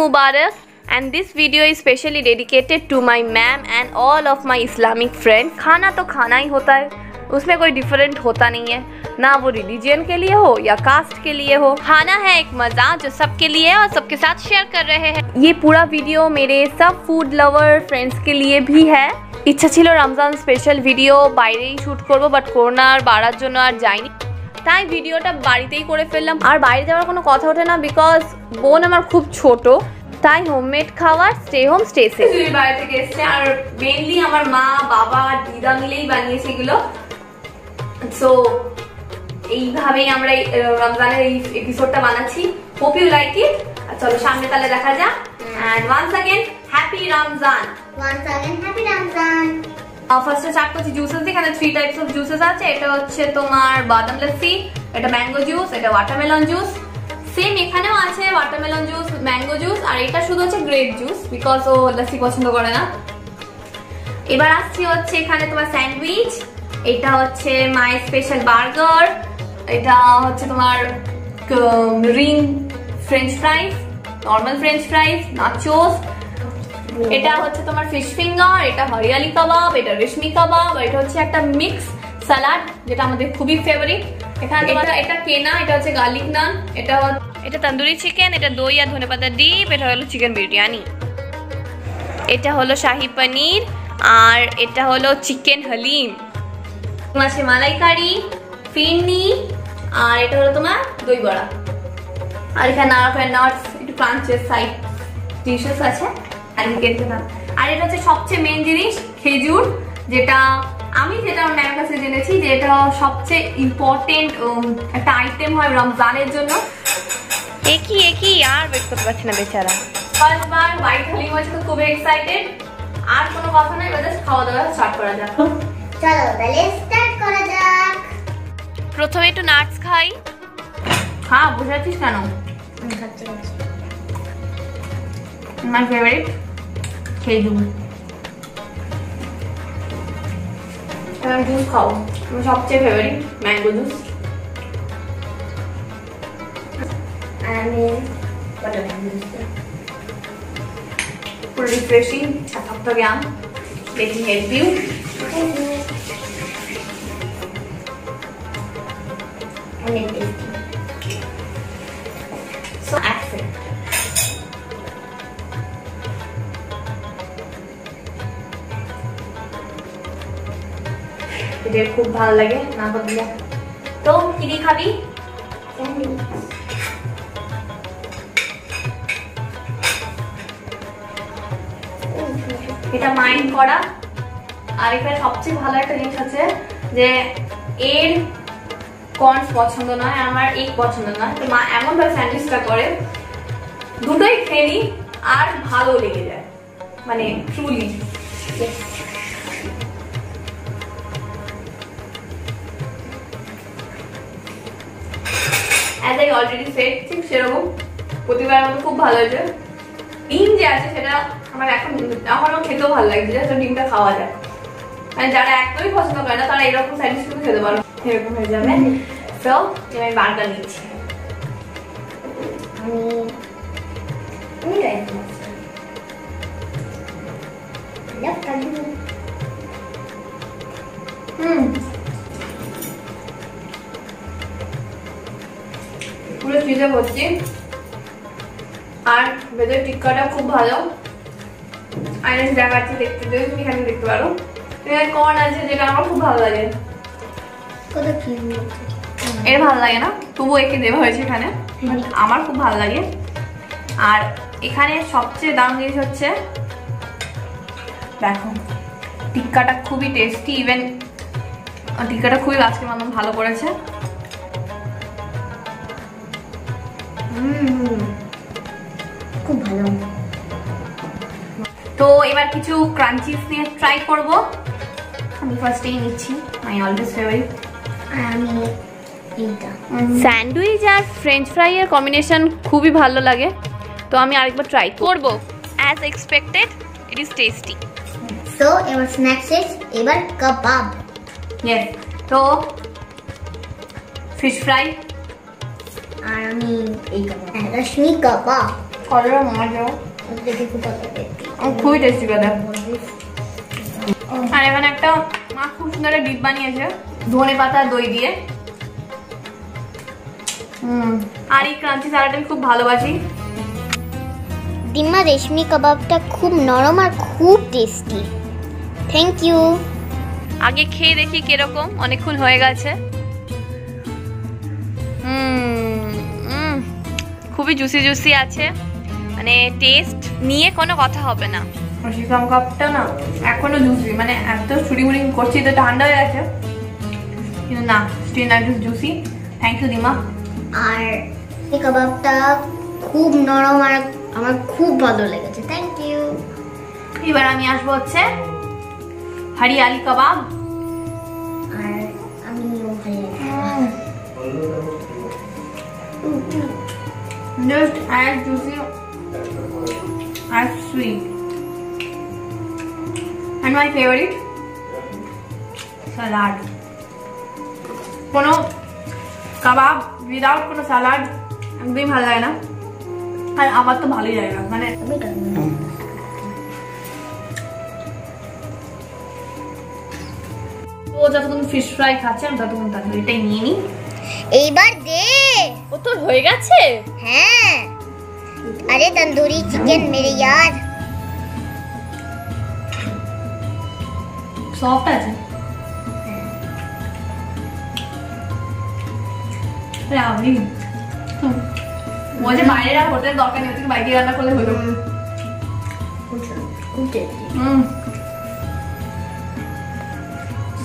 Mubarak and this video is specially dedicated to my ma'am and all of my Islamic friends. खाना तो खाना ही होता है, उसमें कोई डिफरेंट होता नहीं है, ना वो रिलीजन के लिए हो या कास्ट के लिए हो। खाना है एक मज़ा जो सबके लिए और सबके साथ शेयर कर रहे हैं। ये पूरा वीडियो मेरे सब फूड लवर फ्रेंड्स के लिए भी है। इच्छा छिलो रमजान स्पेशल वीडियो বাইরেই শুট করব, বাট করোনার বাড়ার জন্য আর যাইনি, তাই ভিডিওটা বাড়িতেই করে ফেললাম। আর বাইরে যাওয়ার কোনো কথা ওঠে না, বিকজ বোন আমার খুব ছোট, তাই হোমমেড খাবার, স্টে হোম স্টে সেফ। বাইরে থেকে এসছে আর মেইনলি আমার মা বাবা দিদা মিলেই বানিয়েছে এগুলো। সো এইভাবেই আমরা রমজানের এই এপিসোডটা বানাচ্ছি। Hope you like it. আর চলো সামনে তাহলে দেখা যাক। And once again happy Ramzan. Once again happy Ramzan. ফার্স্টে স্টার্ট করছি জুসেস দিয়ে। এখানে 3 টাইপস অফ জুসেস আছে। এটা হচ্ছে তোমার বাদাম লস্যি, এটা ম্যাঙ্গো জুস, এটা ওয়াটারমেলন জুস। সেম এখানেও আছে ওয়াটারমেলন জুস, ম্যাঙ্গো জুস, আর এটা শুধু হচ্ছে গ্রেপ জুস, বিকজ ও লস্যি পছন্দ করে না। এবার আসছি হচ্ছে এখানে তোমার স্যান্ডউইচ, এটা হচ্ছে মাই স্পেশাল বার্গার, এটা হচ্ছে তোমার ring French ফ্রাইজ, normal French ফ্রাইজ, nachos, এটা হচ্ছে তোমার ফিশ ফিঙ্গার, এটা হরিয়ালি কাবাব, এটা রেশমি কাবাব, এটা হচ্ছে একটা মিক্স সালাড যেটা আমাদের খুবই ফেভারিট। এখানে এটা কেনা, এটা হচ্ছে গার্লিক নান, এটা তন্দুরি চিকেন, এটা দই আর ধনেপাতা ডিপ, এটা হলো চিকেন বিরিয়ানি, এটা হলো শাহি পনির, আর এটা হলো চিকেন হালিম, মাছে মালাইকারি, ফিরনি, আর এটা হলো তোমার দই বড়া। আর এখানে নানা রকমের নাটস, একটু ক্রাঞ্চের সাইড ডিশেস আছে। আর এটা হচ্ছে সবচেয়ে মেইন জিনিস খেজুর, যেটা আমি আমার ম্যামের কাছে জেনেছি যে এটা সবচেয়ে ইম্পর্টেন্ট একটা আইটেম হয় রমজানের জন্য। একই আর ওয়েট করতে পারছি না বেচারা। ফার্স্ট বার হোয়াইট হালিম হচ্ছে, তো খুবই এক্সাইটেড। আর কোনো কথা নাই, জাস্ট খাওয়া দাওয়া স্টার্ট করা যাক। চলো তাহলে স্টার্ট করা যাক। প্রথমে একটু নাটস খাই। হ্যাঁ, বুঝাচ্ছিস কেন? মাই ফেভারিট খেজুর। জুস খাও, আমার সবচেয়ে ফেভারিট ম্যাঙ্গো জুস। পুরো রিফ্রেশিং, সপ্তাহ গ্রাম, let me help you. So accept. এটা খুব ভালো লাগে না বললে। তো কি দিয়ে খাবি? এটা মাইন্ড করা। আর এখানে সবচেয়ে ভালো একটা জিনিস আছে যে এর কর্নস পছন্দ নয়, আমার এগ পছন্দ নয়, তো মা এমন ভাবে স্যান্ডউইচটা করে দুটোই খেলি আর ভালো লেগে যায়, মানে truly. As I already said, ঠিক সেরকম প্রতিবার মতো খুব ভালো হয়েছে। ডিম যে আছে সেটা আমার এখনো খেতেও ভালো লাগছে, যে ডিমটা খাওয়া যায়। মানে যারা একদমই পছন্দ করে না তারা এরকম স্যান্ডউইচ কিন্তু খেতে পারো, এরকম হয়ে যাবে। তো আমি বার্গার নিচ্ছি। পুরো চিজে ভর্তি, আর ভেতরে টিক্কাটা খুব ভালো। আইনের দেখাচ্ছি, দেখতে যদি তুমি এখানে দেখতে পারো কর্ন আছে, যেটা আমার খুব ভালো লাগে। এর ভালো লাগে না, তবু একে দেওয়া হয়েছে এখানে, আমার খুব ভালো লাগে। আর এখানে সবচেয়ে দারুণ জিনিস হচ্ছে দেখো টিক্কাটা খুবই টেস্টি, ইভেন টিক্কাটা খুবই আজকে মতন ভালো করেছে। খুব ভালো। তো এবার কিছু ক্রাঞ্চিস নিয়ে ট্রাই করব। আমি ফার্স্টেই নিচ্ছি মাই অলওয়েজ ফেভারিট। আমি এইটা স্যান্ডউইচ আর ফ্রেঞ্চ ফ্রাই এর কম্বিনেশন খুবই ভালো লাগে, তো আমি আরেকবার ট্রাই করব। As expected it is tasty. So এবার স্ন্যাক্স শেষ, এবার কাবাব। ইয়েস, তো ফিশ ফ্রাই আর আমি এই কাবাব, রেশমি কাবাব। কতটা মজা, খুবই টেস্টি কথা। আর এখানে একটা মা খুব সুন্দর একটা ডিপ বানিয়েছে ধনে পাতা দই দিয়ে। আর এই ক্রাঞ্চি সালাড আমি খুব ভালোবাসি। ডিম্মা রেশমি কাবাবটা খুব নরম আর খুব টেস্টি। Thank you. আগে খেয়ে দেখি কিরকম, অনেকক্ষণ হয়ে গেছে। খুবই জুসি জুসি আছে, মানে টেস্ট নিয়ে কোনো কথা হবে না। চিকেন কাবাবটা না এখনো জুসি, মানে এত ছুরি মুড়ি করছি তো ঠান্ডা হয়ে গেছে, কিন্তু না স্টিল একটু জুসি। Thank you Dima. আর এই কাবাবটা খুব নরম আর আমার খুব ভালো লেগেছে। Thank you. এবার আমি আসবো হচ্ছে হরিয়ালি কাবাব। আর আমিও just as juicy as sweet, and my favorite salad. কোনো কাবাব উইদাউট কোনো সালাড একদমই ভালো লাগে না, আর আমার তো ভালোই লাগে না, মানে ও যতক্ষণ ফিশ ফ্রাই খাচ্ছে আমি ততক্ষণ তাহলে এটাই নিয়ে নিই। এইবার দে। ও তোর হয়ে গেছে? হ্যাঁ, আরে তন্দুরি চিকেন মেরে यार সফট আছে। লাভলি। বলছে বাইরে আর হোটেল দরকার নেই, তুই বাইরে রান্না করলে হলো।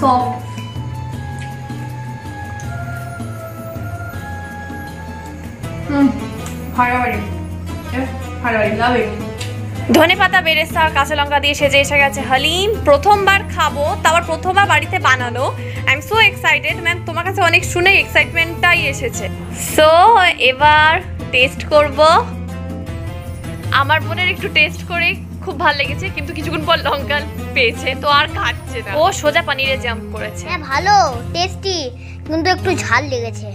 সফট। ধনে পাতা বেরেস্তা আর কাঁচা লঙ্কা দিয়ে সেজে এসে গেছে হালিম। প্রথমবার খাবো, তারপর প্রথমবার বাড়িতে বানানো। I am so excited ma'am, তোমার কাছে অনেক শুনে এক্সাইটমেন্টটাই এসেছে। সো এবার টেস্ট করব। আমার বোনের একটু টেস্ট করে খুব ভালো লেগেছে, কিন্তু কিছুক্ষণ পর লঙ্কা পেয়েছে তো আর খাচ্ছে না, ও সোজা পানিরে জাম্প করেছে। হ্যাঁ ভালো টেস্টি, কিন্তু একটু ঝাল লেগেছে।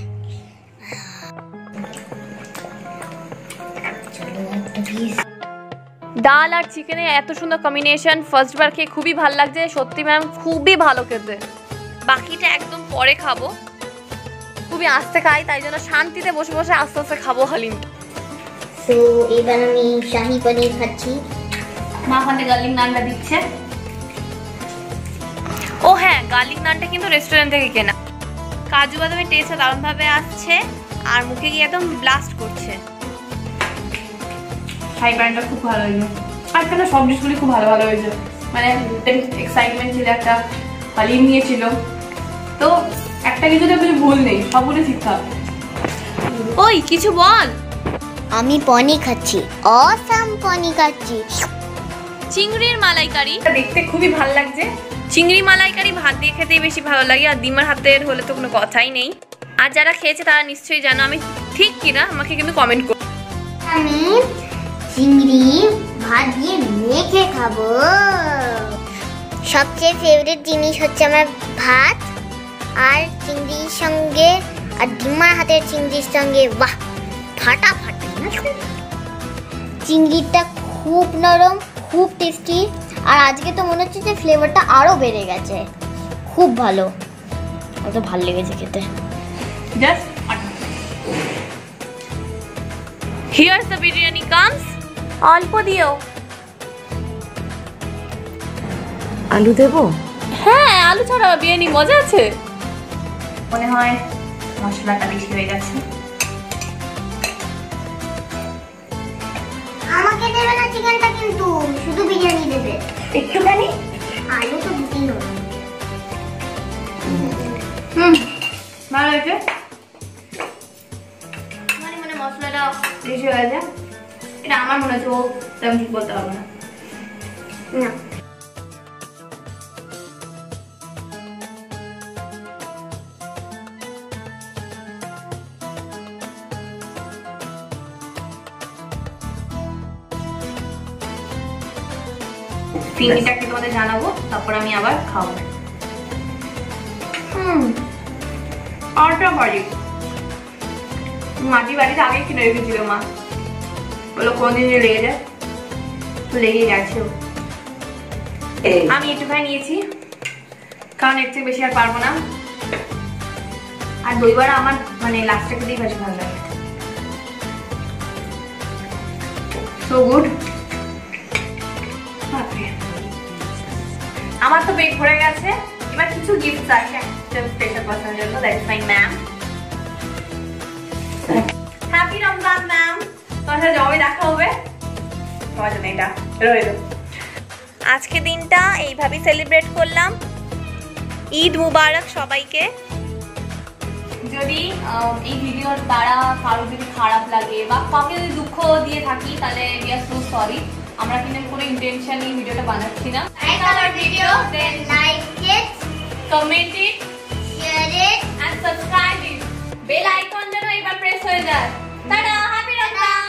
ডাল আর চিকেনে এত সুন্দর কম্বিনেশন, ফার্স্ট বার খেয়ে খুবই ভালো লাগছে। সত্যি ম্যাম খুবই ভালো খেতে। বাকিটা একদম পরে খাবো, খুবই আস্তে খাই, তাই জন্য শান্তিতে বসে বসে আস্তে আস্তে খাবো হালিমটা। তো এবার আমি শাহি পনির খাচ্ছি। মা ওখানে গার্লিক নানটা দিচ্ছে। ও হ্যাঁ, গার্লিক নানটা কিন্তু রেস্টুরেন্ট থেকে কেনা। কাজু বাদামের টেস্টটা দারুণভাবে আসছে আর মুখে গিয়ে একদম ব্লাস্ট করছে। হাই ব্র্যান্ডটা খুব ভালো হয়েছে, আর কেন সব ডিশগুলি খুব ভালো ভালো হয়েছে, মানে এক্সাইটমেন্ট ছিল, একটা হালিম নিয়েছিল তো একটা কিছুতে কিছু ভুল নেই, সবগুলো ঠিকঠাক। ওই কিছু বল। আমি পনি খাচ্ছি, অসাম পনি খাচ্ছি। চিংড়ির মালাইকারি দেখতে খুবই ভালো লাগছে। চিংড়ি মালাইকারি ভাত দিয়ে খেতেই বেশি ভালো লাগে, আর ডিমার হাতের হলে তো কোনো কথাই নেই। আর যারা খেয়েছে তারা নিশ্চয়ই জানো আমি ঠিক কিনা, আমাকে কিন্তু কমেন্ট করো। আমি চিংড়ি ভাত দিয়ে মেখে খাবো। সবচেয়ে ফেভারিট জিনিস হচ্ছে আমার ভাত আর চিংড়ির সঙ্গে, আর ডিমার হাতের চিংড়ির সঙ্গে বাহ ফাটাফাটি। চিংড়িটা খুব নরম, খুব টেস্টি, আর আজকে তো মনে হচ্ছে যে ফ্লেভারটা আরো বেড়ে গেছে। খুব ভালো, কত ভালো লেগেছে খেতে। Just হিয়ারস the biryani comes. অল্প দিও। আলু দেবো? হ্যাঁ, আলু ছাড়া বিরিয়ানি মজা আছে। মনে হয় মশলাটা বেশি হয়ে গেছে। আমাকে দেবে না চিকেনটা, কিন্তু শুধু বিরিয়ানি দেবে। একটুখানি আলু তো দিতেই হবে। ভালো হয়েছে, মানে মশলাটা বেশি হয়ে গেছে, এটা আমার মনে হচ্ছে। ও তেমন ঠিক বলতে পারবো না। চিংড়িটাকে তোমাদের জানাবো, তারপর আমি আবার খাবো। আরটা বাড়ি মাটি বাড়িতে আগে কিনে রেখেছিল মা, বলো কোনদিন লেগে যায়, তো লেগে গেছে। আমি একটুখানি নিয়েছি কারণ এর থেকে বেশি আর পারবো না। আর দই বড়া আমার মানে লাস্টটা খেতেই বেশি ভালো লাগে। So good. আমার তো পেট ভরে গেছে, এবার কিছু গিফট আছে একটা স্পেশাল পার্সনের জন্য, that is my ma'am. Happy Ramzan ma'am, তোমার সাথে জবে দেখা হবে, তোমার জন্য এটা রইল। আজকে দিনটা এইভাবেই সেলিব্রেট করলাম। ঈদ মুবারক সবাইকে। যদি এই ভিডিওর দ্বারা কারো যদি খারাপ লাগে বা কাউকে যদি দুঃখ দিয়ে থাকি তাহলে উই আর সো সরি। আমরা কিন্তু কোনো ইন্টেনশনই ভিডিওটা বানাচ্ছি না। Like our video, then like it, comment it, share it, and subscribe it. Bell icon যেন এবার প্রেস হয়ে যায়। টাটা।